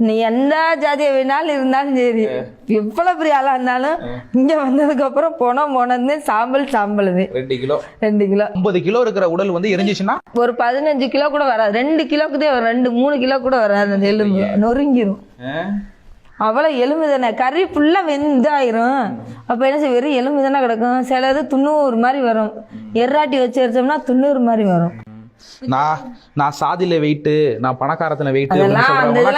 நீ எந்த ஜாதியை வேணாலும் இருந்தாலும் சரி, எவ்வளவு பெரிய ஆளா இருந்தாலும் இங்க வந்ததுக்கு அப்புறம் போனது சாம்பல் 2 கிலோ 50 கிலோ இருக்கிற உடல் வந்து எரிஞ்சிச்சுன்னா ஒரு 15 கிலோ கூட வராது. 2 கிலோக்குதே 2-3 கிலோ கூட வராது. அந்த எலும்பு நொறுங்கிரும். அவ்வளவு எலும்பு தானே, கறி ஃபுல்லா வெந்தாயிரும். அப்ப என்ன செய்ய, வெறும் எலும்பு தானே கிடக்கும். சிலது 90 மாதிரி வரும். எர்ராட்டி வச்சு எரிச்சோம்னா 90 மாதிரி வரும். நான் சாதியில வெயிட்டு, நான் பணக்காரத்துல வெயிட்டு,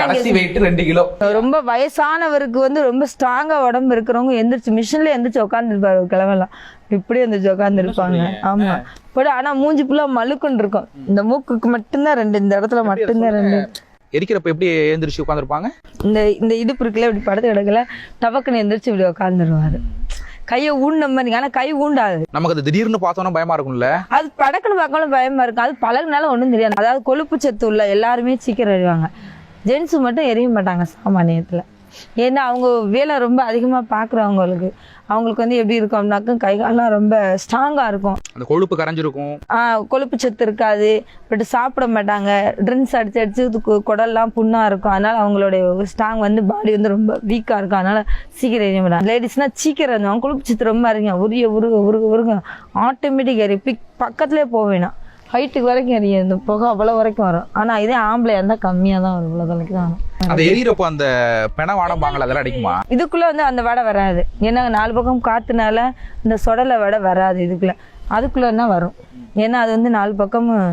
கடைசி வெயிட் 2 கிலோ. ரொம்ப வயசானவருக்கு வந்து ரொம்ப ஸ்ட்ராங்கா உடம்பு இருக்கிறவங்க எந்திரிச்சு மிஷின்ல எந்திரிச்சு உட்காந்துருப்பாரு. கிழவெல்லாம் இப்படி எந்திரிச்சு உட்காந்துருப்பாங்க. ஆமா, பட் ஆனா மூஞ்சி ஃபுல்லா மழுக்குன்னு இருக்கும். இந்த மூக்குக்கு மட்டும்தான் 2, இந்த இடத்துல மட்டும்தான் 2. எரிக்கிறப்ப எப்படி எந்திரிச்சு உட்காந்துருப்பாங்க? இந்த இடுப்பு இருக்குல்ல, இப்படி படுத்து கிடக்கல, டபக்குன்னு எந்திரிச்சு இப்படி உட்காந்துருவாரு. கையை ஊண்ட மாதிரி. ஆனா கை ஊண்டாது. நமக்கு அது திடீர்னு பார்த்தோம்னா பயமா இருக்கும்ல. அது படக்குன்னு பார்க்கணும் பயமா இருக்கும். அது பழகுனாலும் ஒண்ணும் தெரியாது. அதாவது கொழுப்பு சத்து உள்ள எல்லாருமே சீக்கிரம் எறிவாங்க. ஜென்ஸ் மட்டும் எரிய மாட்டாங்க சாமானியத்துல. ஏன்னா அவங்க வேலை ரொம்ப அதிகமா பாக்குறவங்களுக்கு அவங்களுக்கு வந்து எப்படி இருக்கும் அப்படின்னாக்க கை காலெல்லாம் ரொம்ப ஸ்ட்ராங்கா இருக்கும். அந்த கொழுப்பு கரைஞ்சிருக்கும். கொழுப்பு சத்து இருக்காது. பட் சாப்பிட மாட்டாங்க. ட்ரிங்க்ஸ் அடிச்சு குடல்லாம் புண்ணா இருக்கும். அதனால அவங்களுடைய ஸ்ட்ராங் வந்து பாடி வந்து ரொம்ப வீக்கா இருக்கும். அதனால சீக்கிரம் எரிய மாட்டாங்க. லேடிஸ்னா சீக்கிரம் இருந்தவங்க கொழுப்பு சத்து ரொம்ப இருங்க உருக ஆட்டோமேட்டிக் எரி பக்கத்துலேயே போவேனா ஹைட்டுக்கு வரைக்கும் எரியும். இந்த புகை அவ்வளவு வரைக்கும் வரும். ஆனா இதே ஆம்பளை இருந்தா கம்மியா தான் வரும். இவ்வளவு தலைக்கு தான் அந்த எரியறப்போ அந்த பெண வாடம்பாங்கல, அதெல்லாம் அடிக்குமா? இதுக்குள்ள வந்து அந்த வடை வராது. ஏன்னா 4 பக்கம் காத்துனால இந்த சொடலை வடை வராது இதுக்குள்ள. அதுக்குள்ள தான் வரும். ஏன்னா அது வந்து 4 பக்கமும்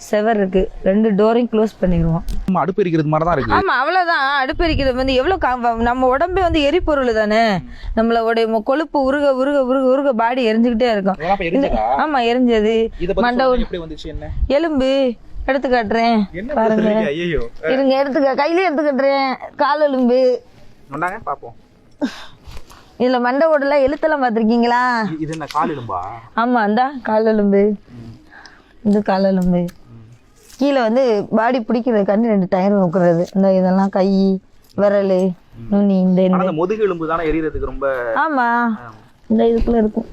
செவர் இருக்கு. 2 டோரையும் க்ளோஸ் பண்ணிடுவோம். அடுப்பு எரிக்கிறது மாதிரி தான் இருக்கு. ஆமா, அவ்வளவுதான். அடுப்பு எரிக்கிறது வந்து எவ்வளவு நம்ம உடம்பே வந்து எரிபொருள் தானே. நம்மளோட கொழுப்பு உருக பாடி எரிஞ்சுக்கிட்டே இருக்கும். ஆமா, எரிஞ்சது. மண்டை எலும்பு எடுத்து காட்டுறேன் பாருங்க. இருங்க, கையில எடுத்து காட்டுறேன். கால் எலும்பு பாப்போம். இதுல மண்டை ஓடல எழுத்தெல்லாம் பாத்திருக்கீங்களா? இது என்ன கால் எலும்பா? ஆமா, அந்த கால் எலும்பு. இது கால் எலும்பு. கீழே வந்து பாடி பிடிக்கிறது கண்ணு 2 டயர் வைக்கிறது. இந்த இதெல்லாம் கை விரல் நுனி இந்த முதுகு எலும்பு தானே எரியறதுக்கு ரொம்ப. ஆமா, இந்த இதுக்குள்ள இருக்கும்.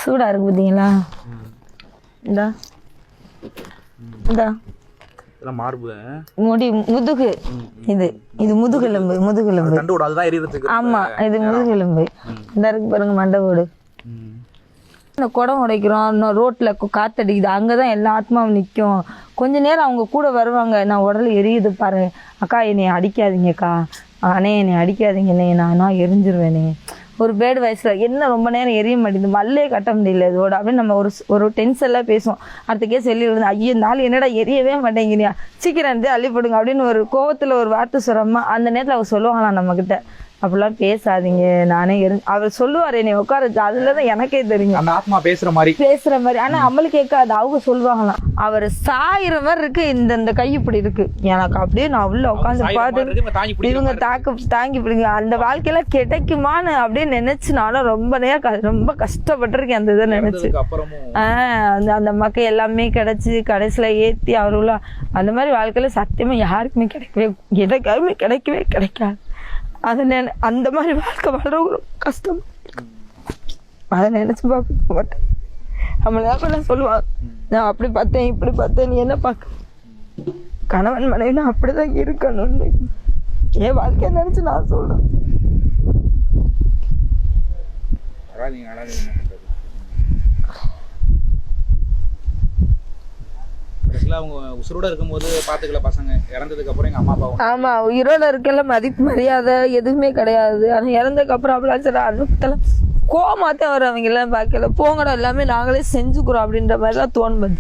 சூடா இருக்கு பாத்தீங்களா? இந்த மார்பு முதுகு. இது முதுகெலும்பு. ஆமா, இது முதுகெலும்பு. இந்த இருக்கு பாருங்க மண்டை ஓடு. இந்த குடம் உடைக்கிறோம், ரோட்ல காத்தடிக்குது, அங்கதான் எல்லா ஆத்மாவும் நிற்கும். கொஞ்ச நேரம் அவங்க கூட வருவாங்க. நான் உடல் எரியுது பாரு, அக்கா என்னை அடிக்காதீங்கக்கா, அண்ணே என்னை அடிக்காதீங்கண்ணே, நான் எரிஞ்சிருவேனே. ஒரு பேடு வயசுல என்ன ரொம்ப நேரம் எரிய மாட்டேங்குது, மல்லே கட்ட முடியல இதோட அப்படின்னு நம்ம ஒரு டென்ஷன்லாம் பேசுவோம். அடுத்த கேஸ் வெளியே விழுந்து, ஐயோ நாள் என்னடா எரியவே மாட்டேங்கிறீங்க, சீக்கிரம் இருந்து அள்ளி போடுங்க அப்படின்னு ஒரு கோவத்துல ஒரு வார்த்தை சொல்றோமா, அந்த நேரத்தில் அவர் சொல்லுவாங்களாம் நம்ம கிட்ட, அப்படிலாம் பேசாதீங்க நானே அவர் சொல்லுவாரு என்னை உட்கார. அதுலதான் எனக்கே தெரியும் அந்த ஆத்மா பேசுற மாதிரி. ஆனா அம்மளு கேட்காது. அவங்க சொல்லுவாங்களாம் அவர் சாயிற மாதிரி இருக்கு, இந்த கை இப்படி இருக்கு எனக்கு. அப்படியே நான் உள்ள உட்காந்து பார்த்து இவங்க தாங்கி பிடிங்க. அந்த வாழ்க்கையில கிடைக்குமான்னு அப்படின்னு நினைச்சு நானும் ரொம்ப நேரம் ரொம்ப கஷ்டப்பட்டிருக்கேன் அந்த இதை நினைச்சு. அந்த மக்கள் எல்லாமே கிடைச்சு கடைசியில ஏத்தி அவருள்ள அந்த மாதிரி வாழ்க்கையில சத்தியமா யாருக்குமே கிடைக்கவே கிடைக்காது. அந்த மாதிரி வாழ்க்கை வாழ்றவங்க கஷ்டம். அதை நினைச்சு பார்க்க மாட்டேன். நம்மள சொல்லுவாங்க, நான் அப்படி பார்த்தேன் இப்படி பார்த்தேன், நீ என்ன பார்க்க, கணவன் மனைவி அப்படிதான் இருக்கணும்னு என் வாழ்க்கைய நினைச்சு நான் சொல்றேன். அவங்க உயிரோட இருக்கும்போது பாத்துக்கல பசங்க, இறந்ததுக்கு அப்புறம் எங்க அம்மா அப்பா. ஆமா, உயிரோட இருக்கல மதிப்பு மரியாதை எதுவுமே கிடையாது. ஆனா இறந்ததுக்கு அப்புறம் அப்படிலாம் அனுப்பத்தெல்லாம் கோமாத்தான் வரும். அவங்க எல்லாம் பார்க்கல, போங்கடா எல்லாமே நாங்களே செஞ்சுக்கிறோம் அப்படின்ற மாதிரிலாம் தோணும்.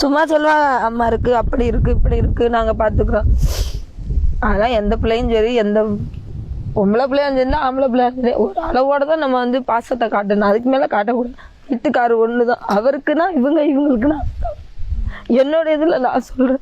சும்மா சொல்லுவாங்க, அம்மா இருக்கு அப்படி இருக்கு இப்படி இருக்கு நாங்க பாத்துக்கிறோம். அதெல்லாம் எந்த பிள்ளையும் சரி, எந்த பொம்பளை பிள்ளையும் சரி ஆம்பளை பிள்ளையும் சரி, ஒரு அளவோட தான் நம்ம வந்து பாசத்தை காட்டணும். அதுக்கு மேல காட்டக்கூடாது. வீட்டுக்காரு ஒண்ணுதான், அவருக்குன்னா இவங்களுக்குன்னா என்னோட இதுல நான் சொல்றேன்.